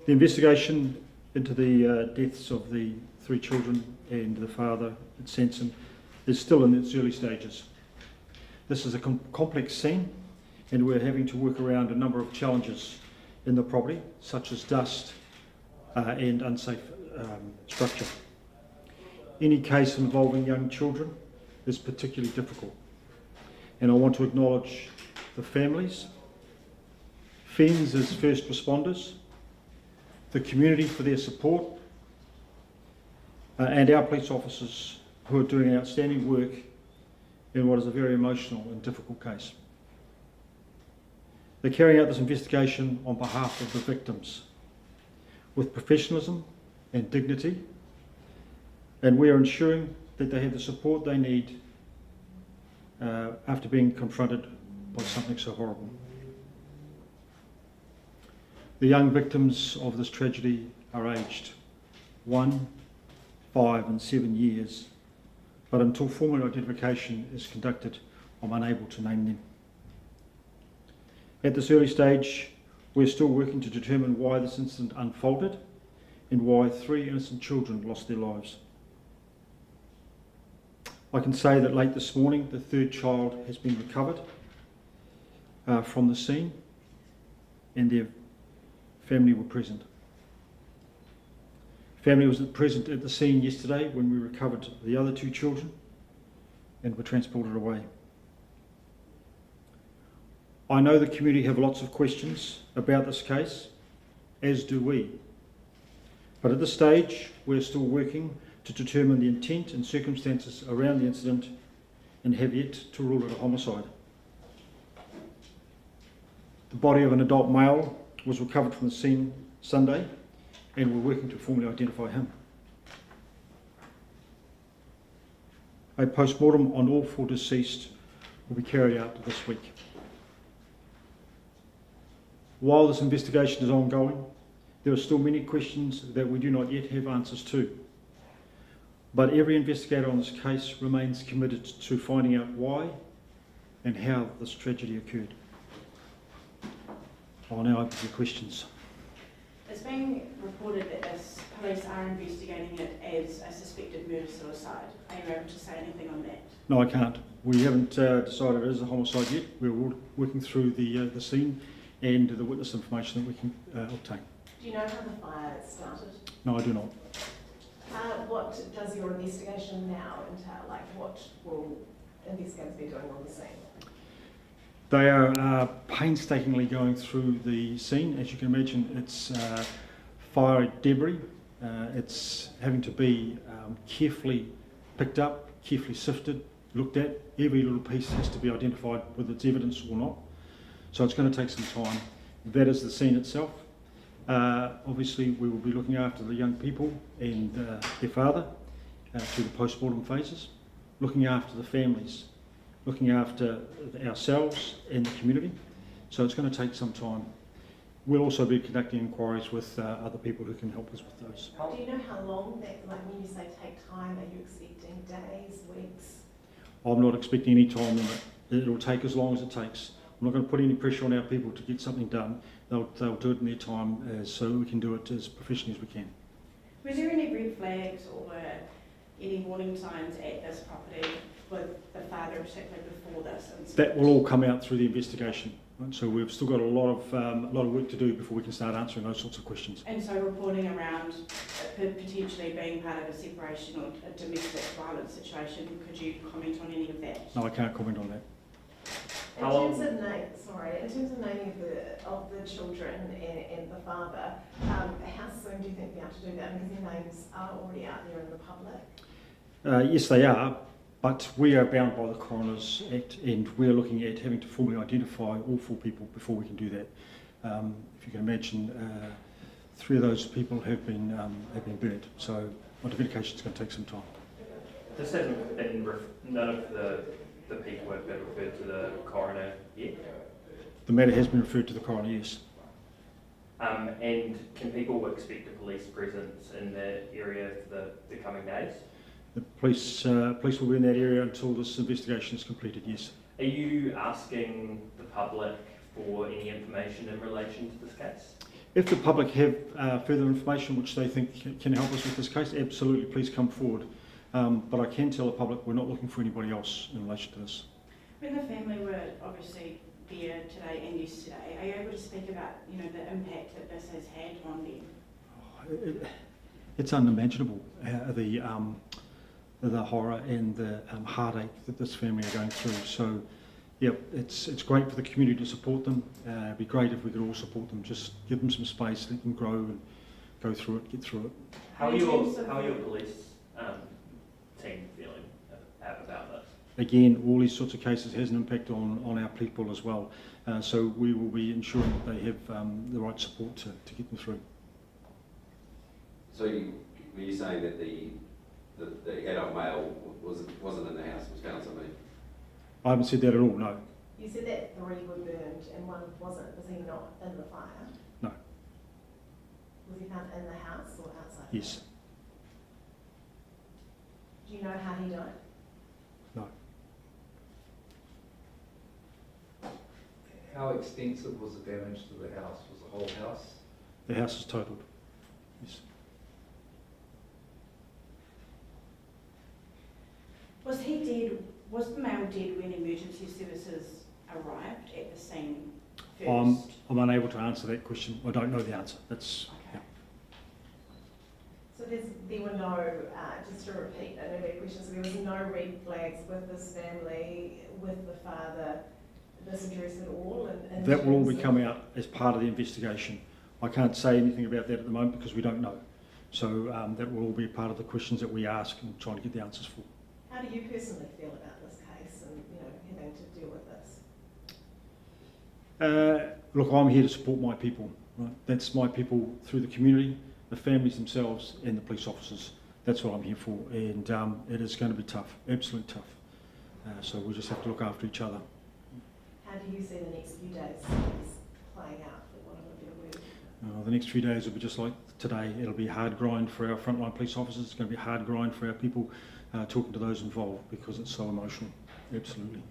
The investigation into the deaths of the 3 children and the father at Sansom is still in its early stages. This is a complex scene, and we're having to work around a number of challenges in the property, such as dust and unsafe structure. Any case involving young children is particularly difficult, and I want to acknowledge the families, FENZ as first responders, the community for their support, and our police officers who are doing outstanding work in what is a very emotional and difficult case. They're carrying out this investigation on behalf of the victims with professionalism and dignity, and we are ensuring that they have the support they need after being confronted by something so horrible. The young victims of this tragedy are aged 1, 5 and 7 years, but until formal identification is conducted, I'm unable to name them. At this early stage, we're still working to determine why this incident unfolded and why 3 innocent children lost their lives. I can say that late this morning, the 3rd child has been recovered from the scene, and their family were present. Family was present at the scene yesterday when we recovered the other 2 children and were transported away. I know the community have lots of questions about this case, as do we. But at this stage, we're still working to determine the intent and circumstances around the incident and have yet to rule it a homicide. The body of an adult male was recovered from the scene Sunday, and we're working to formally identify him. A post-mortem on all 4 deceased will be carried out this week. While this investigation is ongoing, there are still many questions that we do not yet have answers to. But every investigator on this case remains committed to finding out why and how this tragedy occurred. I'll now open for questions. It's being reported that police are investigating it as a suspected murder-suicide. Are you able to say anything on that? No, I can't. We haven't decided it is a homicide yet. We're working through the scene and the witness information that we can obtain. Do you know how the fire started? No, I do not. What does your investigation now entail? Like, what will investigators be doing on the scene? They are painstakingly going through the scene. As you can imagine, it's fire debris. It's having to be carefully picked up, carefully sifted, looked at. Every little piece has to be identified whether it's evidence or not. So it's going to take some time. That is the scene itself. Obviously, we will be looking after the young people and their father through the post-mortem phases, looking after the families, looking after ourselves and the community. So it's going to take some time. We'll also be conducting inquiries with other people who can help us with those. Do you know how long that, like when you say take time, are you expecting days, weeks? I'm not expecting any time limit. It'll take as long as it takes. I'm not going to put any pressure on our people to get something done. They'll do it in their time so we can do it as professionally as we can. Was there any red flags or any warning signs at this property with the father, particularly before this incident? That will all come out through the investigation. Right? So we've still got a lot of work to do before we can start answering those sorts of questions. And so reporting around potentially being part of a separation or a domestic violence situation, could you comment on any of that? No, I can't comment on that. In terms of naming of the children and the father, how soon do you think you'll be able to do that? Because their names are already out there in the public. Yes, they are, but we are bound by the Coroner's Act, and we're looking at having to formally identify all 4 people before we can do that. If you can imagine, 3 of those people have been burnt, so identification is going to take some time. This hasn't been none of the people have been referred to the coroner yet? The matter has been referred to the coroner, yes. And can people expect a police presence in the area for the coming days? The police will be in that area until this investigation is completed, yes. Are you asking the public for any information in relation to this case? If the public have further information which they think can help us with this case, absolutely, please come forward. But I can tell the public we're not looking for anybody else in relation to this. When the family were obviously there today and yesterday, are you able to speak about, you know, the impact that this has had on them? It's unimaginable, the horror and the heartache that this family are going through. So, yeah, it's great for the community to support them. It'd be great if we could all support them. Just give them some space, let them grow and go through it, get through it. How are your police team feeling about this? Again, all these sorts of cases has an impact on our people as well. So we will be ensuring that they have the right support to get them through. So were you saying that the adult male wasn't in the house, was found something? I haven't said that at all, no. You said that 3 were burned and 1 wasn't. Was he not in the fire? No. Was he found in the house or outside? Yes. Do you know how he died? No. How extensive was the damage to the house? Was the whole house? The house is totaled. Yes. Was he dead? Was the male dead when emergency services arrived at the scene first? I'm unable to answer that question. I don't know the answer. That's Okay. So there were no, just to repeat an earlier question, so there was no red flags with this family, with the father, this address at all? In that will all be terms of- coming out as part of the investigation. I can't say anything about that at the moment because we don't know. So that will all be part of the questions that we ask and trying to get the answers for. How do you personally feel about this case and, you know, having to deal with this? Look, I'm here to support my people. Right? That's my people through the community, the families themselves and the police officers. That's what I'm here for, and it is going to be tough, absolutely tough. So we just have to look after each other. How do you see the next few days playing out, for want of a better word? The next few days will be just like today. It'll be a hard grind for our frontline police officers. It's going to be a hard grind for our people talking to those involved because it's so emotional. Absolutely.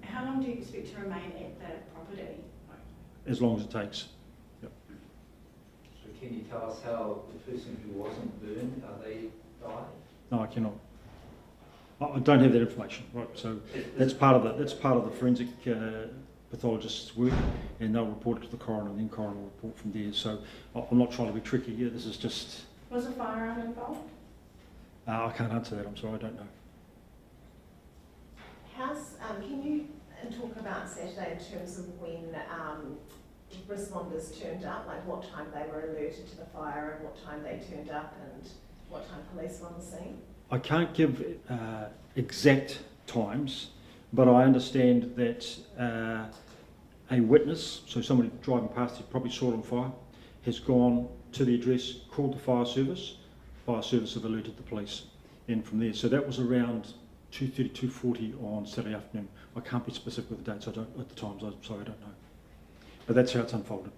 How long do you expect to remain at the property? As long as it takes. Yep. So can you tell us how the person who wasn't burned, how they died? No, I cannot. I don't have that information. Right. So that's part of the forensic pathologist's work, and they'll report it to the coroner, and then the coroner will report from there. So I'm not trying to be tricky here. This is just. Was a firearm involved? I can't answer that. I'm sorry. I don't know. Can you talk about Saturday in terms of when responders turned up, like what time they were alerted to the fire and what time they turned up and what time police were on the scene? I can't give exact times, but I understand that a witness, so somebody driving past it probably saw it on fire, has gone to the address, called the fire service. Fire service have alerted the police, and from there. So that was around 2:30, 2:40 on Saturday afternoon. I can't be specific with the dates. I don't at the times. I'm sorry, I don't know. But that's how it's unfolded.